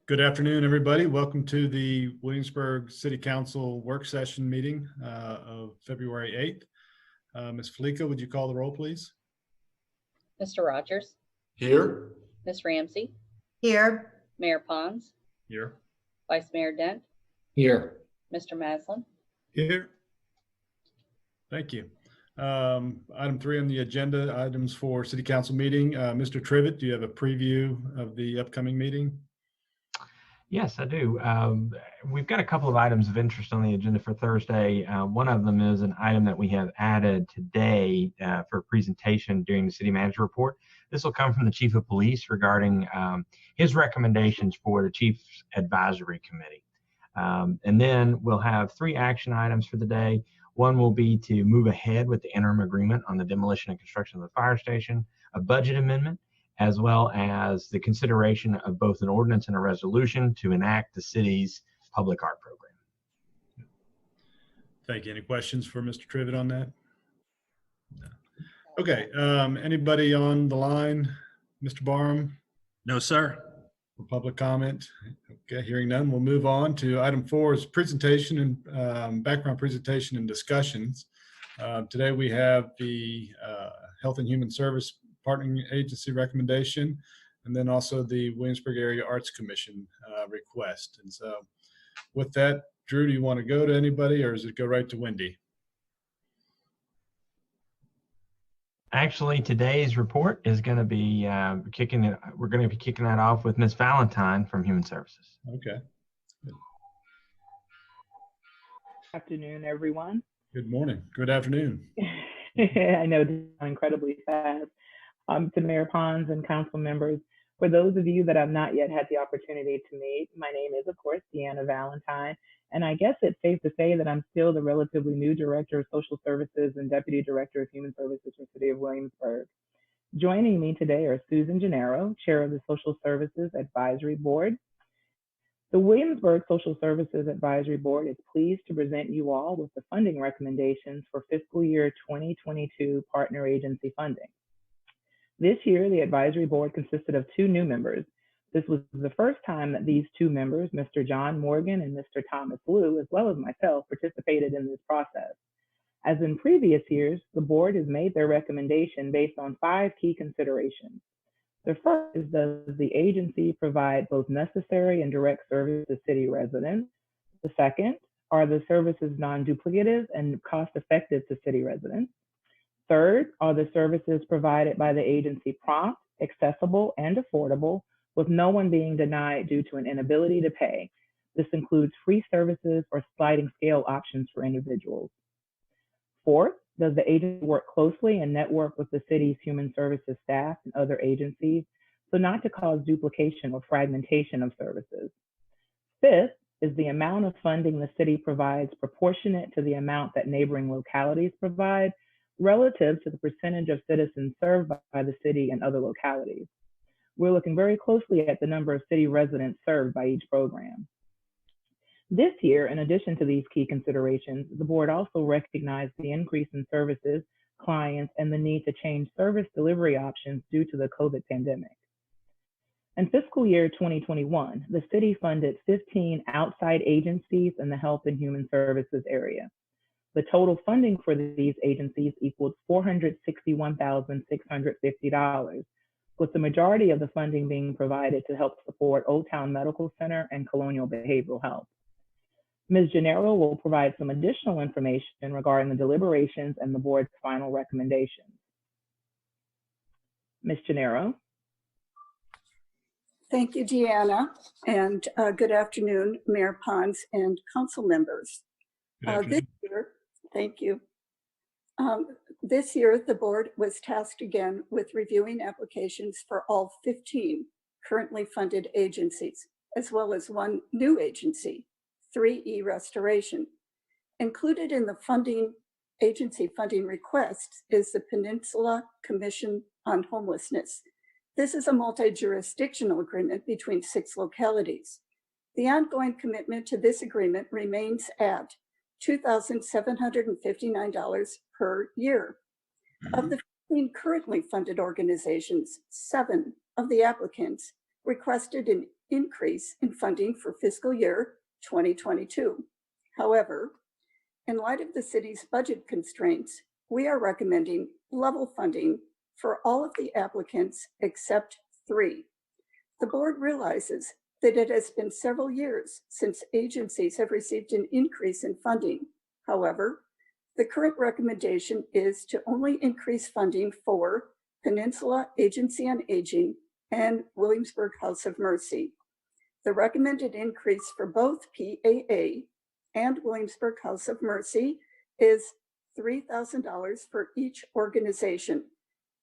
Good afternoon, everybody. Welcome to the Williamsburg City Council work session meeting of February 8th. Ms. Felica, would you call the roll, please? Mr. Rogers. Here. Ms. Ramsey. Here. Mayor Pons. Here. Vice Mayor Dent. Here. Mr. Maslin. Here. Thank you. Item 3 on the agenda, items for City Council meeting. Mr. Trivett, do you have a preview of the upcoming meeting? Yes, I do. We've got a couple of items of interest on the agenda for Thursday. One of them is an item that we have added today for presentation during the city manager report. This will come from the chief of police regarding his recommendations for the chief's advisory committee. And then we'll have 3 action items for the day. One will be to move ahead with the interim agreement on the demolition and construction of the fire station, a budget amendment, as well as the consideration of both an ordinance and a resolution to enact the city's public art program. Thank you. Any questions for Mr. Trivett on that? No. Okay. Anybody on the line? Mr. Barham? No, sir. For public comment? Okay, hearing none, we'll move on to item 4 is presentation and background presentation and discussions. Today we have the Health and Human Service Partnering Agency recommendation, and then also the Williamsburg Area Arts Commission request. And so with that, Drew, do you want to go to anybody, or does it go right to Wendy? Actually, today's report is going to be we're going to be kicking that off with Ms. Valentine from Human Services. Okay. Good afternoon, everyone. Good morning. Good afternoon. I know this is incredibly fast. To Mayor Pons and council members, for those of you that I've not yet had the opportunity to meet, my name is, of course, Deanna Valentine, and I guess it's safe to say that I'm still the relatively new Director of Social Services and Deputy Director of Human Services for the City of Williamsburg. Joining me today are Susan Gennaro, Chair of the Social Services Advisory Board. The Williamsburg Social Services Advisory Board is pleased to present you all with the funding recommendations for fiscal year 2022 partner agency funding. This year, the advisory board consisted of 2 new members. This was the first time that these 2 members, Mr. John Morgan and Mr. Thomas Liu, as well as myself, participated in this process. As in previous years, the board has made their recommendation based on 5 key considerations. The first is, does the agency provide both necessary and direct service to city residents? The second, are the services non-duplicative and cost-effective to city residents? Third, are the services provided by the agency prompt, accessible, and affordable, with no one being denied due to an inability to pay? This includes free services or sliding scale options for individuals. Fourth, does the agency work closely and network with the city's human services staff and other agencies, so not to cause duplication or fragmentation of services? Fifth, is the amount of funding the city provides proportionate to the amount that neighboring localities provide, relative to the percentage of citizens served by the city and other localities? We're looking very closely at the number of city residents served by each program. This year, in addition to these key considerations, the board also recognized the increase in services, clients, and the need to change service delivery options due to the COVID pandemic. In fiscal year 2021, the city funded 15 outside agencies in the health and human services area. The total funding for these agencies equaled $461,650, with the majority of the funding being provided to help support Old Town Medical Center and Colonial Behavioral Health. Ms. Gennaro will provide some additional information regarding the deliberations and the board's final recommendations. Ms. Gennaro. Thank you, Deanna, and good afternoon, Mayor Pons and council members. This year, thank you. This year, the board was tasked again with reviewing applications for all 15 currently funded agencies, as well as 1 new agency, 3E Restoration. Included in the agency funding requests is the Peninsula Commission on Homelessness. This is a multi-jurisdictional agreement between 6 localities. The ongoing commitment to this agreement remains at $2,759 per year. Of the 15 currently funded organizations, 7 of the applicants requested an increase in funding for fiscal year 2022. However, in light of the city's budget constraints, we are recommending level funding for all of the applicants except 3. The board realizes that it has been several years since agencies have received an increase in funding. However, the current recommendation is to only increase funding for Peninsula Agency on Aging and Williamsburg House of Mercy. The recommended increase for both PAA and Williamsburg House of Mercy is $3,000 for each organization.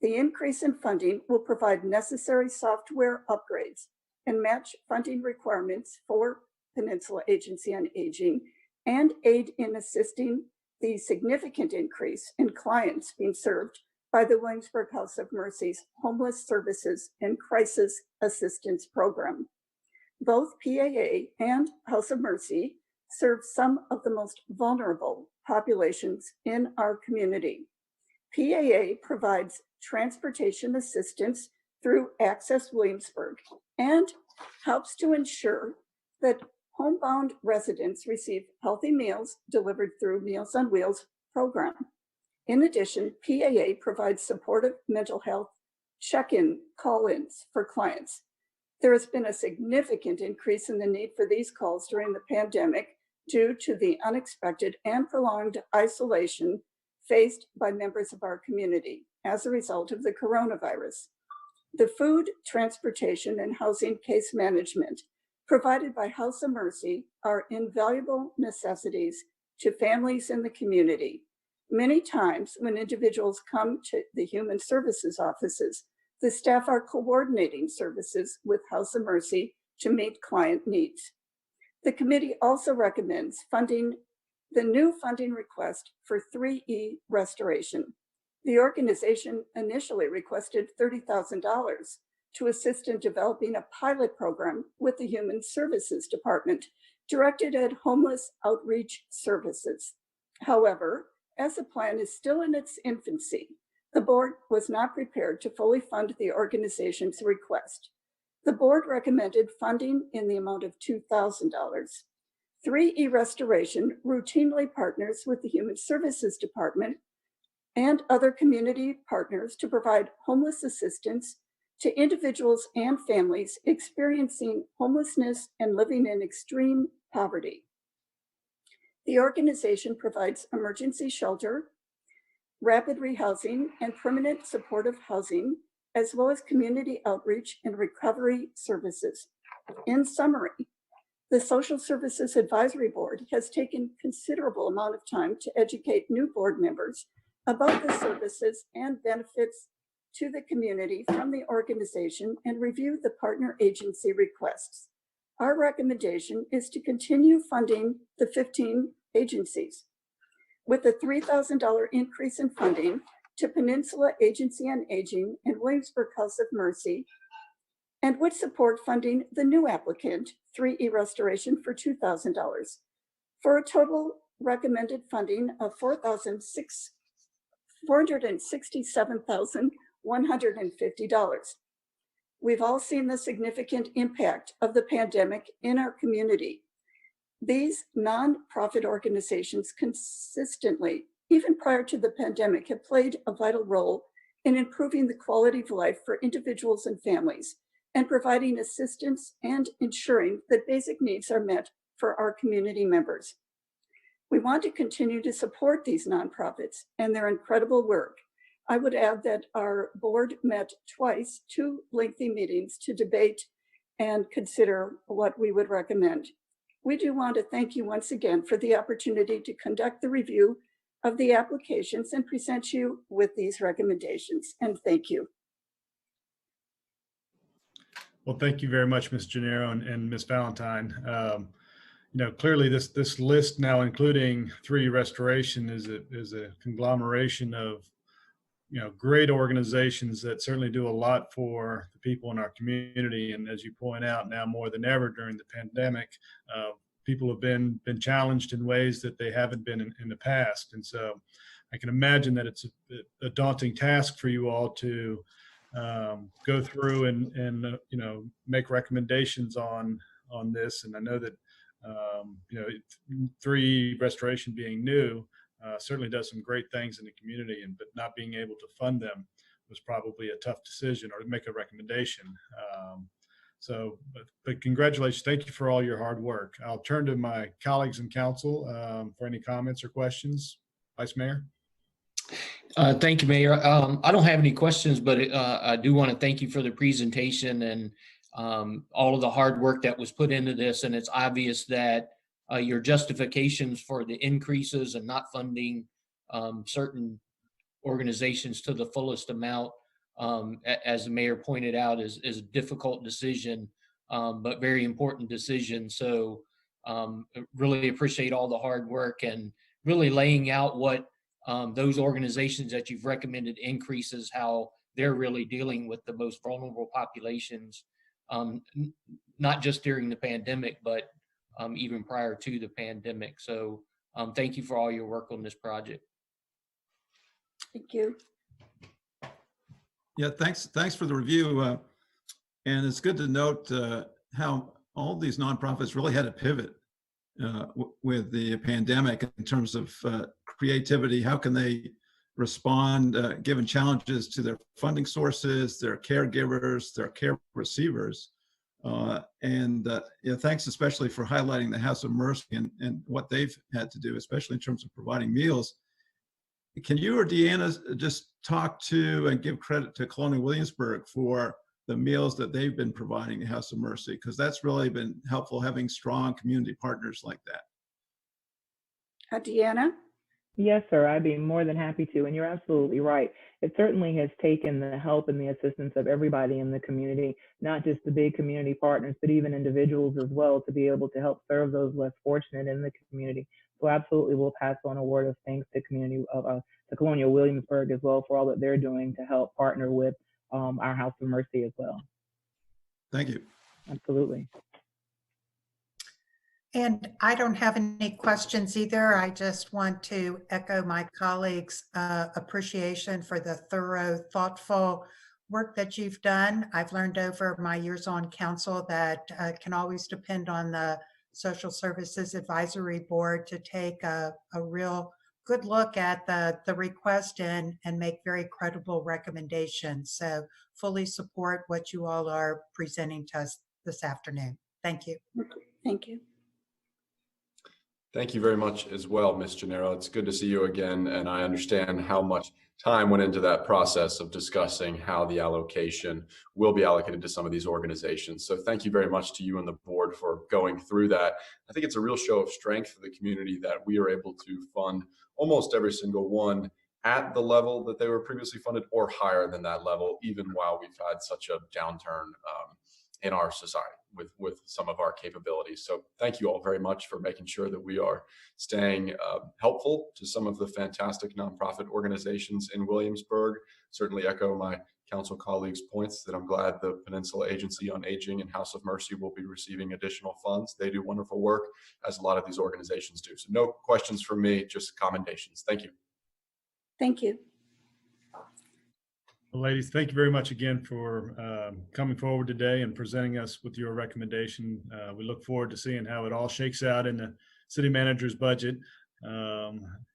The increase in funding will provide necessary software upgrades and match funding requirements for Peninsula Agency on Aging and aid in assisting the significant increase in clients being served by the Williamsburg House of Mercy's Homeless Services and Crisis Assistance Program. Both PAA and House of Mercy serve some of the most vulnerable populations in our community. PAA provides transportation assistance through Access Williamsburg and helps to ensure that homebound residents receive healthy meals delivered through Meals on Wheels program. In addition, PAA provides supportive mental health check-in call-ins for clients. There has been a significant increase in the need for these calls during the pandemic due to the unexpected and prolonged isolation faced by members of our community as a result of the coronavirus. The food, transportation, and housing case management provided by House of Mercy are invaluable necessities to families in the community. Many times when individuals come to the Human Services offices, the staff are coordinating services with House of Mercy to meet client needs. The committee also recommends funding the new funding request for 3E restoration. The organization initially requested $30,000 to assist in developing a pilot program with the Human Services Department directed at homeless outreach services. However, as the plan is still in its infancy, the board was not prepared to fully fund the organization's request. The board recommended funding in the amount of $2,000. 3E Restoration routinely partners with the Human Services Department and other community partners to provide homeless assistance to individuals and families experiencing homelessness and living in extreme poverty. The organization provides emergency shelter, rapid rehousing, and permanent supportive housing, as well as community outreach and recovery services. In summary, the Social Services Advisory Board has taken considerable amount of time to educate new board members about the services and benefits to the community from the organization and review the partner agency requests. Our recommendation is to continue funding the 15 agencies with a $3,000 increase in funding to Peninsula Agency on Aging and Williamsburg House of Mercy, and would support funding the new applicant, 3E Restoration, for $2,000, for a total recommended funding of $467,150. We've all seen the significant impact of the pandemic in our community. These nonprofit organizations consistently, even prior to the pandemic, have played a vital role in improving the quality of life for individuals and families, and providing assistance and ensuring that basic needs are met for our community members. We want to continue to support these nonprofits and their incredible work. I would add that our board met twice, 2 lengthy meetings to debate and consider what we would recommend. We do want to thank you once again for the opportunity to conduct the review of the applications and present you with these recommendations, and thank you. Well, thank you very much, Ms. Gennaro and Ms. Valentine. Clearly this list now, including 3E Restoration, is a conglomeration of great organizations that certainly do a lot for the people in our community. And as you point out, now more than ever during the pandemic, people have been challenged in ways that they haven't been in the past. And so I can imagine that it's a daunting task for you all to go through and make recommendations on this. And I know that 3 Restoration being new certainly does some great things in the community, but not being able to fund them was probably a tough decision, or to make a recommendation. But congratulations. Thank you for all your hard work. I'll turn to my colleagues in council for any comments or questions. Vice Mayor. Thank you, Mayor. I don't have any questions, but I do want to thank you for the presentation and all of the hard work that was put into this. And it's obvious that your justifications for the increases and not funding certain organizations to the fullest amount, as the mayor pointed out, is a difficult decision, but very important decision. So really appreciate all the hard work and really laying out what those organizations that you've recommended increases, how they're really dealing with the most vulnerable populations, not just during the pandemic, but even prior to the pandemic. So thank you for all your work on this project. Thank you. Yeah, thanks for the review. And it's good to note how all these nonprofits really had to pivot with the pandemic in terms of creativity. How can they respond given challenges to their funding sources, their caregivers, their care receivers? Thanks especially for highlighting the House of Mercy and what they've had to do, especially in terms of providing meals. Can you or Deanna just talk to and give credit to Colonial Williamsburg for the meals that they've been providing the House of Mercy? Because that's really been helpful, having strong community partners like that. Deanna? Yes, sir. I'd be more than happy to. And you're absolutely right. It certainly has taken the help and the assistance of everybody in the community, not just the big community partners, but even individuals as well, to be able to help serve those less fortunate in the community. So absolutely, we'll pass on a word of thanks to to Colonial Williamsburg as well for all that they're doing to help partner with our House of Mercy as well. Thank you. Absolutely. And I don't have any questions either. I just want to echo my colleagues' appreciation for the thorough, thoughtful work that you've done. I've learned over my years on council that can always depend on the Social Services Advisory Board to take a real good look at the request and make very credible recommendations. So fully support what you all are presenting to us this afternoon. Thank you. Thank you. Thank you very much as well, Ms. Gennaro. It's good to see you again, and I understand how much time went into that process of discussing how the allocation will be allocated to some of these organizations. So thank you very much to you and the board for going through that. I think it's a real show of strength for the community that we are able to fund almost every single one at the level that they were previously funded or higher than that level, even while we've had such a downturn in our society with some of our capabilities. So thank you all very much for making sure that we are staying helpful to some of the fantastic nonprofit organizations in Williamsburg. Certainly echo my council colleagues' points that I'm glad the Peninsula Agency on Aging and House of Mercy will be receiving additional funds. They do wonderful work, as a lot of these organizations do. So no questions from me, just commendations. Thank you. Thank you. Well, ladies, thank you very much again for coming forward today and presenting us with your recommendation. We look forward to seeing how it all shakes out in the city manager's budget.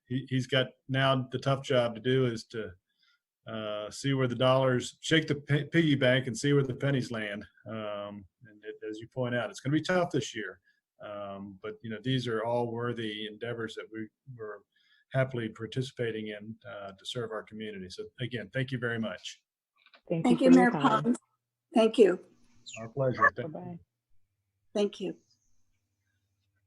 He's got now the tough job to do is to see where the dollars, shake the piggy bank and see where the pennies land. As you point out, it's going to be tough this year. But these are all worthy endeavors that we're happily participating in to serve our community. So again, thank you very much. Thank you, Mayor Pons. Thank you. Our pleasure. Bye-bye. Thank you.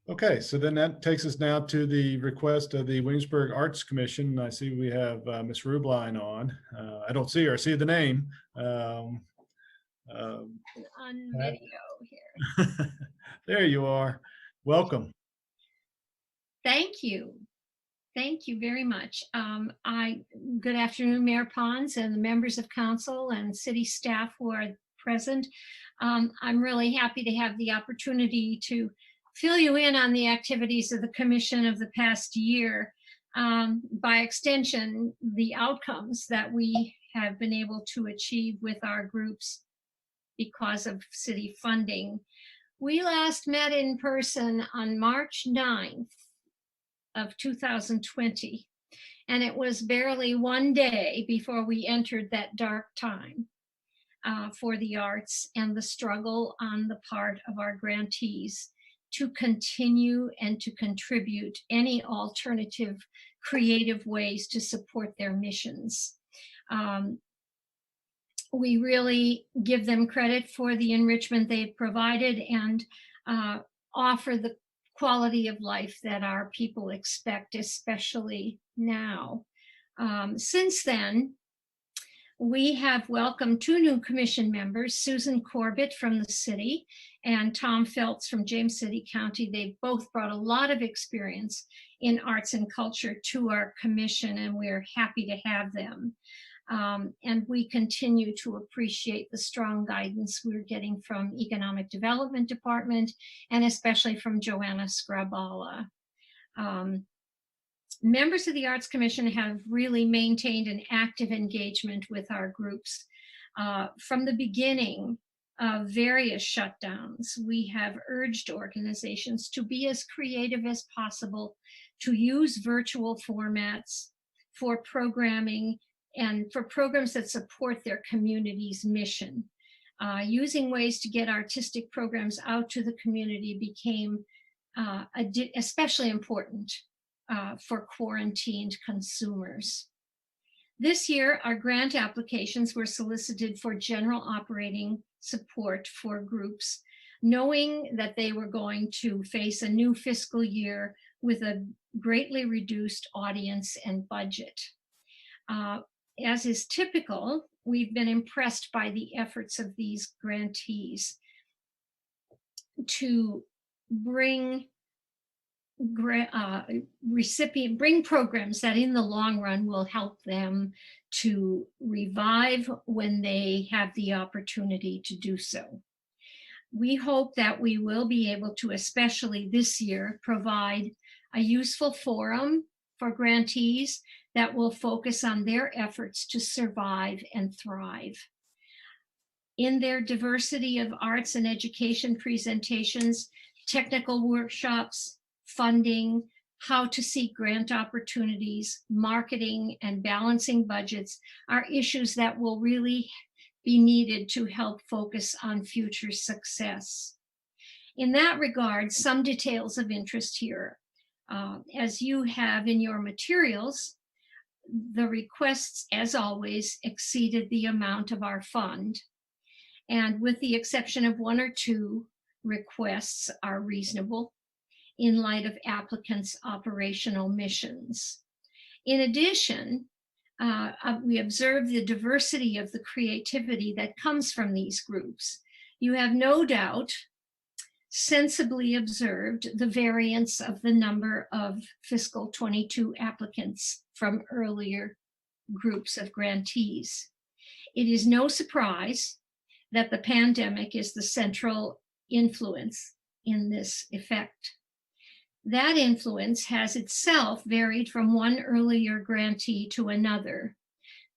Okay, so then that takes us now to the request of the Williamsburg Arts Commission. I see we have Ms. Rubline on. I don't see her, I see the name. On video here. There you are. Welcome. Thank you. Thank you very much. Good afternoon, Mayor Pons and the members of council and city staff who are present. I'm really happy to have the opportunity to fill you in on the activities of the commission of the past year. By extension, the outcomes that we have been able to achieve with our groups because of city funding. We last met in person on March 9th of 2020, and it was barely one day before we entered that dark time for the arts and the struggle on the part of our grantees to continue and to contribute any alternative creative ways to support their missions. We really give them credit for the enrichment they've provided and offer the quality of life that our people expect, especially now. Since then, we have welcomed 2 new commission members, Susan Corbett from the city and Tom Feltz from James City County. They've both brought a lot of experience in arts and culture to our commission, and we're happy to have them. And we continue to appreciate the strong guidance we're getting from Economic Development Department and especially from Joanna Skrabala. Members of the Arts Commission have really maintained an active engagement with our groups. From the beginning of various shutdowns, we have urged organizations to be as creative as possible, to use virtual formats for programming and for programs that support their community's mission. Using ways to get artistic programs out to the community became especially important for quarantined consumers. This year, our grant applications were solicited for general operating support for groups, knowing that they were going to face a new fiscal year with a greatly reduced audience and budget. As is typical, we've been impressed by the efforts of these grantees to bring programs that in the long run will help them to revive when they have the opportunity to do so. We hope that we will be able to, especially this year, provide a useful forum for grantees that will focus on their efforts to survive and thrive. In their diversity of arts and education presentations, technical workshops, funding, how to seek grant opportunities, marketing, and balancing budgets are issues that will really be needed to help focus on future success. In that regard, some details of interest here. As you have in your materials, the requests, as always, exceeded the amount of our fund. And with the exception of 1 or 2 requests are reasonable in light of applicants' operational missions. In addition, we observe the diversity of the creativity that comes from these groups. You have no doubt sensibly observed the variance of the number of fiscal 22 applicants from earlier groups of grantees. It is no surprise that the pandemic is the central influence in this effect. That influence has itself varied from one earlier grantee to another.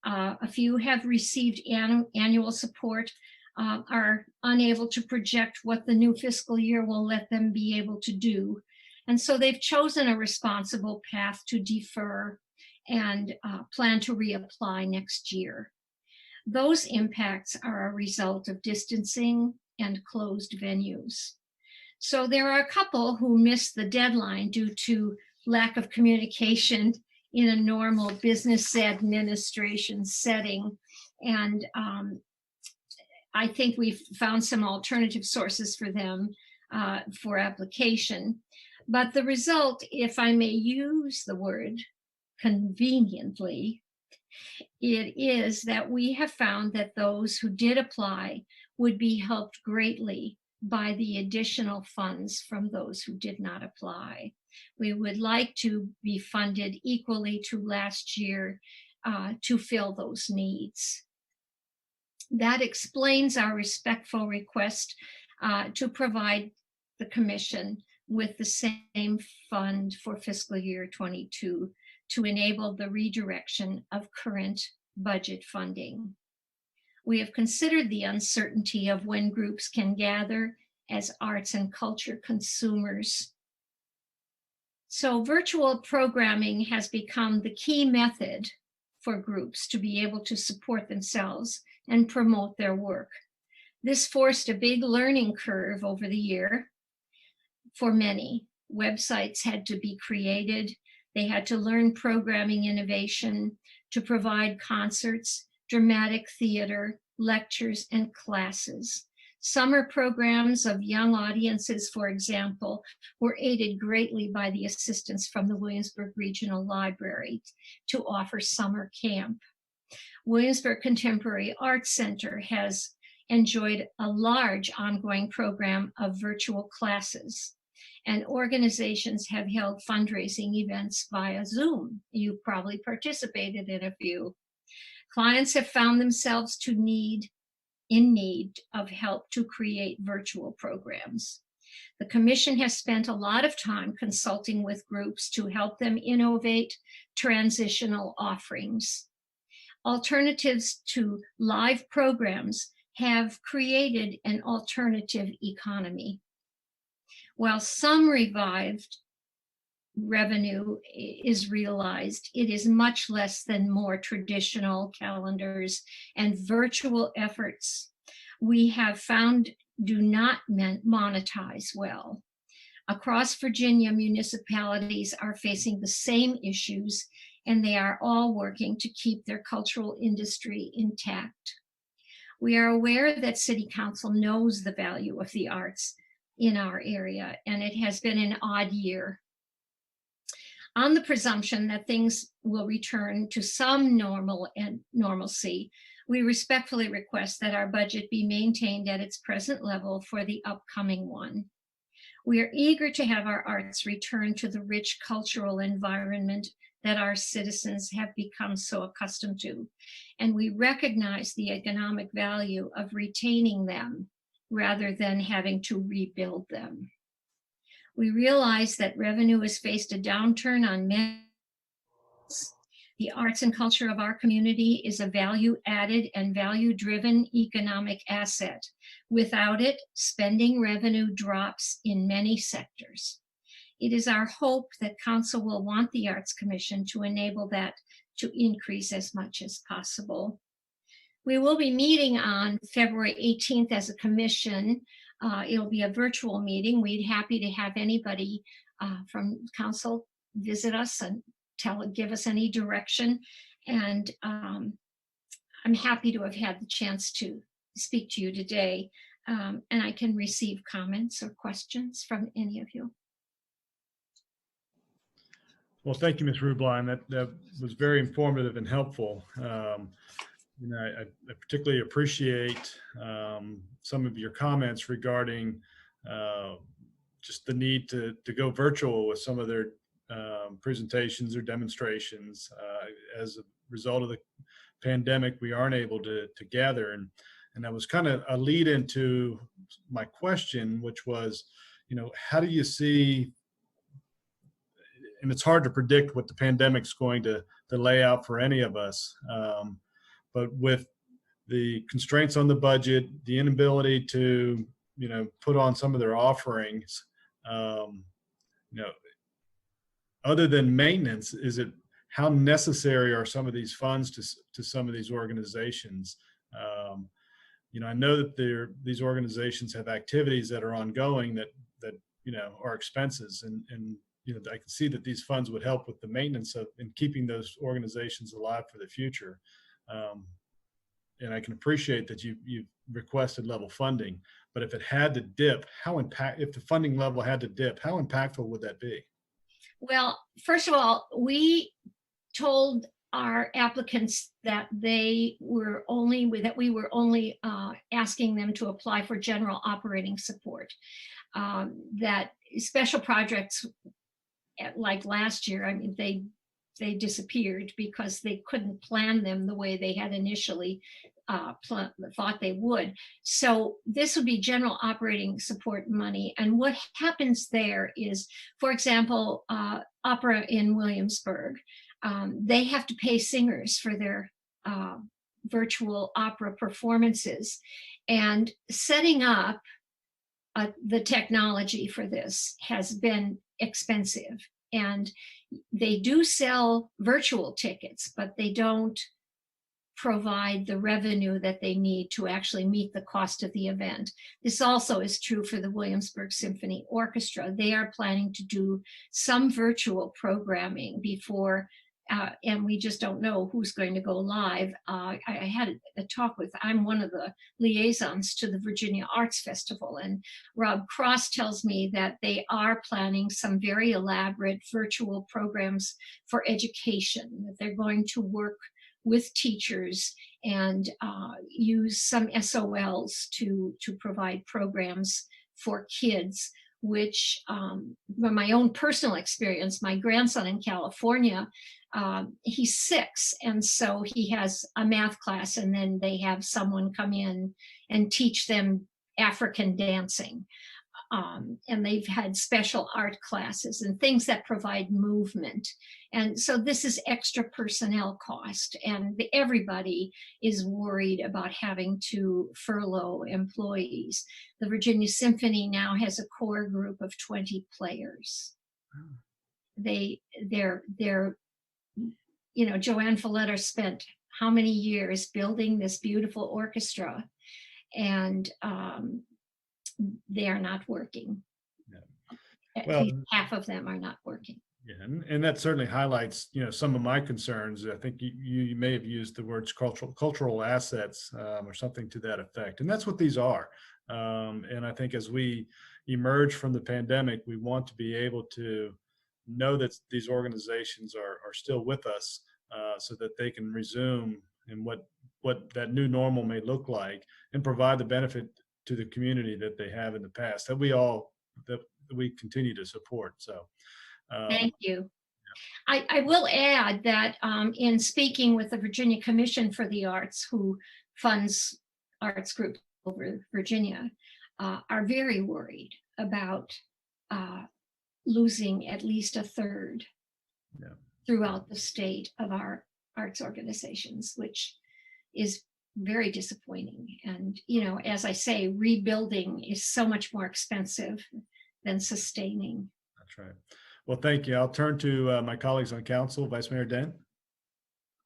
A few have received annual support, are unable to project what the new fiscal year will let them be able to do. And so they've chosen a responsible path to defer and plan to reapply next year. Those impacts are a result of distancing and closed venues. So there are a couple who missed the deadline due to lack of communication in a normal business administration setting. And I think we've found some alternative sources for them for application. But the result, if I may use the word conveniently, it is that we have found that those who did apply would be helped greatly by the additional funds from those who did not apply. We would like to be funded equally to last year to fill those needs. That explains our respectful request to provide the Commission with the same fund for fiscal year 22 to enable the redirection of current budget funding. We have considered the uncertainty of when groups can gather as arts and culture consumers. So virtual programming has become the key method for groups to be able to support themselves and promote their work. This forced a big learning curve over the year for many. Websites had to be created. They had to learn programming innovation to provide concerts, dramatic theater, lectures, and classes. Summer programs of young audiences, for example, were aided greatly by the assistance from the Williamsburg Regional Library to offer summer camp. Williamsburg Contemporary Arts Center has enjoyed a large ongoing program of virtual classes, and organizations have held fundraising events via Zoom. You probably participated in a few. Clients have found themselves in need of help to create virtual programs. The Commission has spent a lot of time consulting with groups to help them innovate transitional offerings. Alternatives to live programs have created an alternative economy. While some revived revenue is realized, it is much less than more traditional calendars and virtual efforts we have found do not monetize well. Across Virginia, municipalities are facing the same issues, and they are all working to keep their cultural industry intact. We are aware that City Council knows the value of the arts in our area, and it has been an odd year. On the presumption that things will return to some normalcy, we respectfully request that our budget be maintained at its present level for the upcoming one. We are eager to have our arts return to the rich cultural environment that our citizens have become so accustomed to, and we recognize the economic value of retaining them rather than having to rebuild them. We realize that revenue has faced a downturn on many. The arts and culture of our community is a value-added and value-driven economic asset. Without it, spending revenue drops in many sectors. It is our hope that Council will want the Arts Commission to enable that to increase as much as possible. We will be meeting on February 18th as a commission. It'll be a virtual meeting. We'd be happy to have anybody from Council visit us and give us any direction. And I'm happy to have had the chance to speak to you today. And I can receive comments or questions from any of you. Well, thank you, Ms. Rubline. That was very informative and helpful. I particularly appreciate some of your comments regarding just the need to go virtual with some of their presentations or demonstrations. As a result of the pandemic, we aren't able to gather. And that was kind of a lead into my question, which was, how do you see, and it's hard to predict what the pandemic's going to lay out for any of us, but with the constraints on the budget, the inability to, put on some of their offerings, other than maintenance, how necessary are some of these funds to some of these organizations? I know that these organizations have activities that are ongoing that are expenses, and I can see that these funds would help with the maintenance of and keeping those organizations alive for the future. And I can appreciate that you've requested level funding, but if it had to dip, if the funding level had to dip, how impactful would that be? Well, first of all, we told our applicants that we were only asking them to apply for general operating support. That special projects like last year, they disappeared because they couldn't plan them the way they had initially thought they would. So this would be general operating support money. And what happens there is, for example, opera in Williamsburg, they have to pay singers for their virtual opera performances. And setting up the technology for this has been expensive. And they do sell virtual tickets, but they don't provide the revenue that they need to actually meet the cost of the event. This also is true for the Williamsburg Symphony Orchestra. They are planning to do some virtual programming before, and we just don't know who's going to go live. I had a talk with, I'm one of the liaisons to the Virginia Arts Festival, and Rob Cross tells me that they are planning some very elaborate virtual programs for education, that they're going to work with teachers and use some SOLs to provide programs for kids, which my own personal experience, my grandson in California, he's 6, and so he has a math class, and then they have someone come in and teach them African dancing. And they've had special art classes and things that provide movement. And so this is extra personnel cost, and everybody is worried about having to furlough employees. The Virginia Symphony now has a core group of 20 players. They're Joanne Folletta spent how many years building this beautiful orchestra, and they are not working. Yeah. At Well, least half of them are not working. Yeah, and that certainly highlights, some of my concerns. I think you may have used the words cultural assets or something to that effect, and that's what these are. And I think as we emerge from the pandemic, we want to be able to know that these organizations are still with us, so that they can resume and what that new normal may look like, and provide the benefit to the community that they have in the past that we continue to support. So. Thank you. I will add that in speaking with the Virginia Commission for the Arts, who funds arts groups over Virginia, are very worried about losing at least a third throughout the state of our arts organizations, which is very disappointing. And, as I say, rebuilding is so much more expensive than sustaining. That's right. Well, thank you. I'll turn to my colleagues on council. Vice Mayor Dent.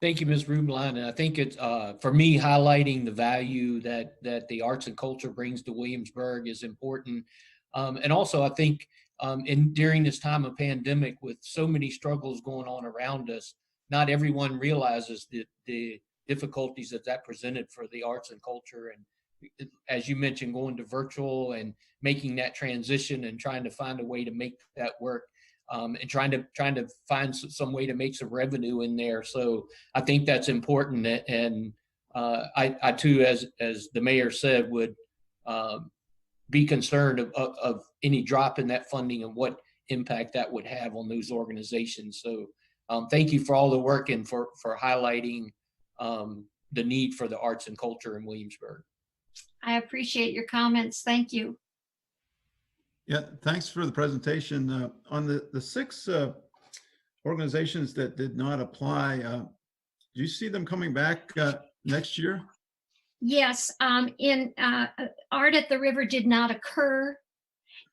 Thank you, Ms. Rubline. And I think it's, for me, highlighting the value that the arts and culture brings to Williamsburg is important. And also, I think during this time of pandemic, with so many struggles going on around us, not everyone realizes the difficulties that presented for the arts and culture. And as you mentioned, going to virtual and making that transition and trying to find a way to make that work. And trying to find some way to make some revenue in there. So I think that's important. And I too, as the mayor said, would be concerned of any drop in that funding and what impact that would have on those organizations. So thank you for all the work and for highlighting the need for the arts and culture in Williamsburg. I appreciate your comments. Thank you. Yeah, thanks for the presentation. On the 6 organizations that did not apply, do you see them coming back next year? Yes, in Art at the River did not occur.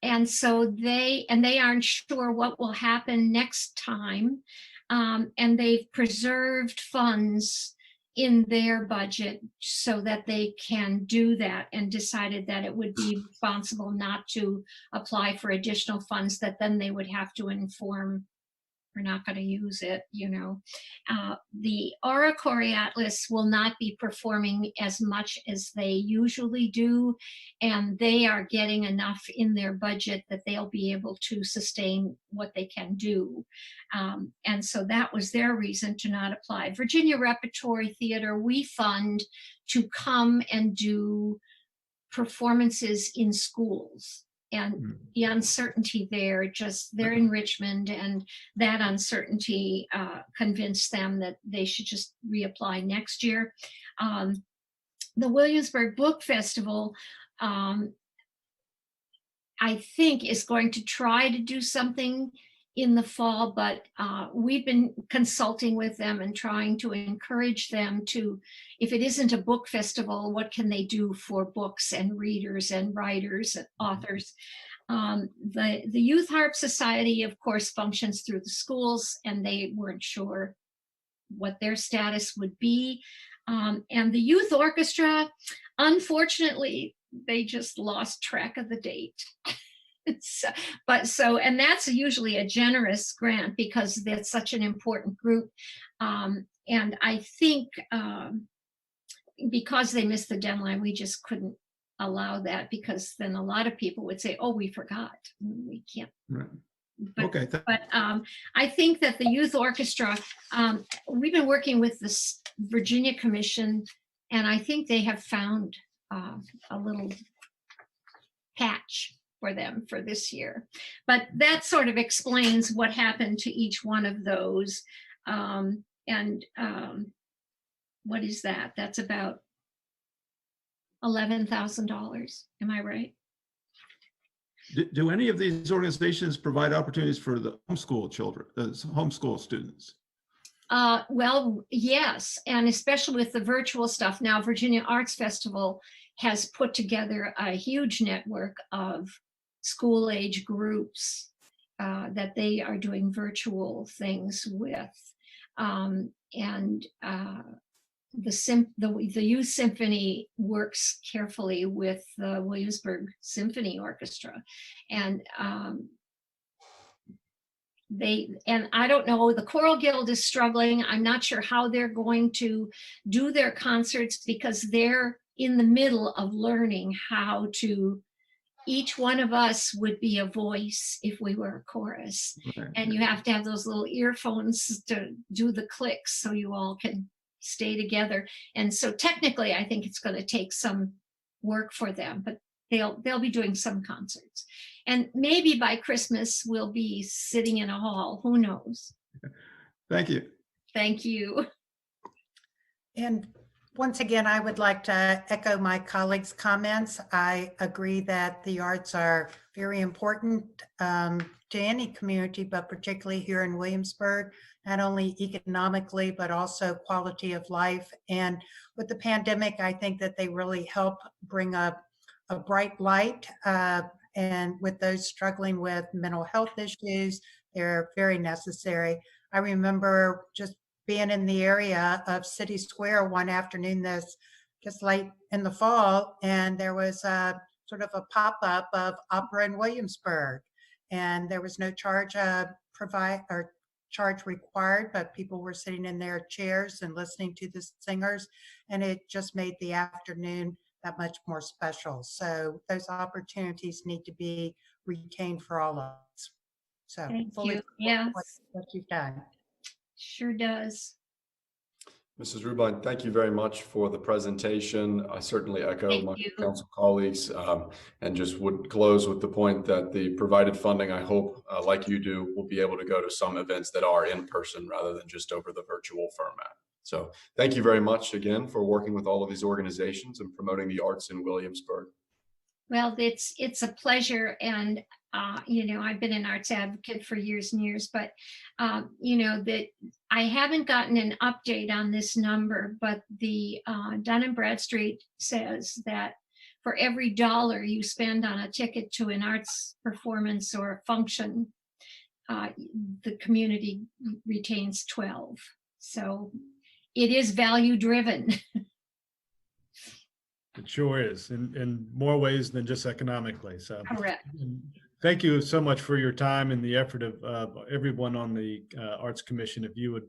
And so they aren't sure what will happen next time. And they've preserved funds in their budget so that they can do that, and decided that it would be responsible not to apply for additional funds that then they would have to inform we're not going to use it, The Oratory Atlas will not be performing as much as they usually do, and they are getting enough in their budget that they'll be able to sustain what they can do. And so that was their reason to not apply. Virginia Repertory Theater, we fund to come and do performances in schools. And the uncertainty there, they're in Richmond, and that uncertainty convinced them that they should just reapply next year. The Williamsburg Book Festival, I think, is going to try to do something in the fall, but we've been consulting with them and trying to encourage them to, if it isn't a book festival, what can they do for books and readers and writers and authors? The Youth Harp Society, of course, functions through the schools, and they weren't sure what their status would be. And the youth orchestra, unfortunately, they just lost track of the date. And that's usually a generous grant because that's such an important group. And I think because they missed the deadline, we just couldn't allow that, because then a lot of people would say, oh, we forgot. We can't. Right. But, Okay. but I think that the youth orchestra, we've been working with the Virginia Commission, and I think they have found a little patch for them for this year. But that sort of explains what happened to each one of those. What is that? That's about $11,000. Am I right? Do any of these organizations provide opportunities for the homeschool children, homeschool students? Well, yes, and especially with the virtual stuff. Now, Virginia Arts Festival has put together a huge network of school-age groups that they are doing virtual things with. The Youth Symphony works carefully with the Williamsburg Symphony Orchestra, and I don't know, the Choral Guild is struggling. I'm not sure how they're going to do their concerts, because they're in the middle of learning how to, each one of us would be a voice if we were a chorus. Right. And you have to have those little earphones to do the clicks so you all can stay together. And so technically, I think it's going to take some work for them, but they'll be doing some concerts. And maybe by Christmas, we'll be sitting in a hall. Who knows? Thank you. Thank you. And once again, I would like to echo my colleagues' comments. I agree that the arts are very important to any community, but particularly here in Williamsburg, not only economically, but also quality of life. And with the pandemic, I think that they really help bring a bright light. And with those struggling with mental health issues, they're very necessary. I remember just being in the area of City Square one afternoon just late in the fall, and there was a sort of a pop-up of opera in Williamsburg, and there was no charge charge required, but people were sitting in their chairs and listening to the singers, and it just made the afternoon that much more special. So those opportunities need to be retained for all of us. So Thank fully you. support Yes, what you've done. sure does. Mrs. Rubine, thank you very much for the presentation. I certainly echo Thank my you. council colleagues and just would close with the point that the provided funding, I hope, like you do, will be able to go to some events that are in person rather than just over the virtual format. So thank you very much again for working with all of these organizations and promoting the arts in Williamsburg. Well, it's a pleasure, and I've been an arts advocate for years and years, but that I haven't gotten an update on this number, but the Dun & Bradstreet says that for every $1 you spend on a ticket to an arts performance or function, the community retains 12. So it is value driven. It sure is, in more ways than just economically. So Correct. Thank you so much for your time and the effort of everyone on the Arts Commission. If you would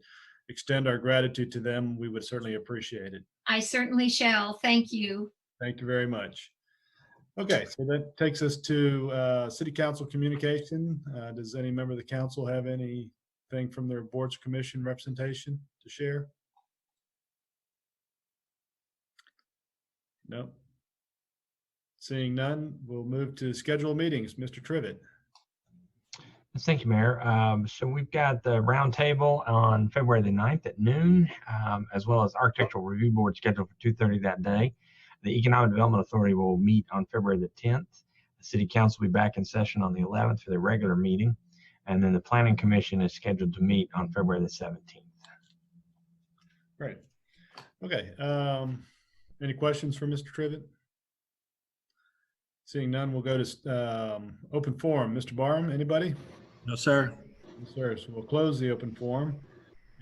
extend our gratitude to them, we would certainly appreciate it. I certainly shall. Thank you. Thank you very much. Okay, so that takes us to City Council communication. Does any member of the council have anything from their boards commission representation to share? No. Seeing none, we'll move to scheduled meetings. Mr. Trivett. Thank you, Mayor. So we've got the roundtable on February the 9th at noon, as well as Architectural Review Board scheduled for 2:30 that day. The Economic Development Authority will meet on February the 10th. The City Council will be back in session on the 11th for their regular meeting. And then the Planning Commission is scheduled to meet on February the 17th. Great. Okay. Any questions for Mr. Trivett? Seeing none, we'll go to open forum. Mr. Barham, anybody? No, sir. Yes, sir. So we'll close the open forum.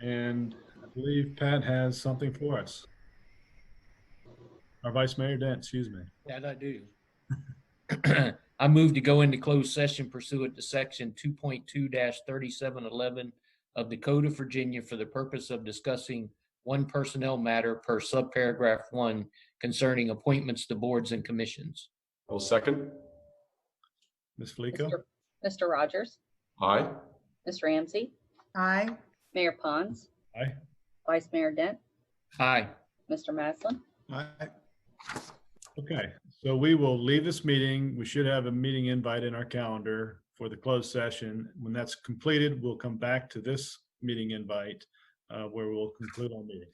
And I believe Pat has something for us. Our Vice Mayor Dent, excuse me. That I do. I move to go into closed session pursuant to section 2.2-3711 of the Code of Virginia for the purpose of discussing one personnel matter per subparagraph 1 concerning appointments to boards and commissions. I will second. Ms. Felico? Mr. Rogers, Aye. Ms. Ramsey, Aye. Mayor Pons, Aye. Vice Mayor Dent, Aye. Mr. Maslin. Aye. Okay, so we will leave this meeting. We should have a meeting invite in our calendar for the closed session. When that's completed, we'll come back to this meeting invite where we'll conclude our meeting.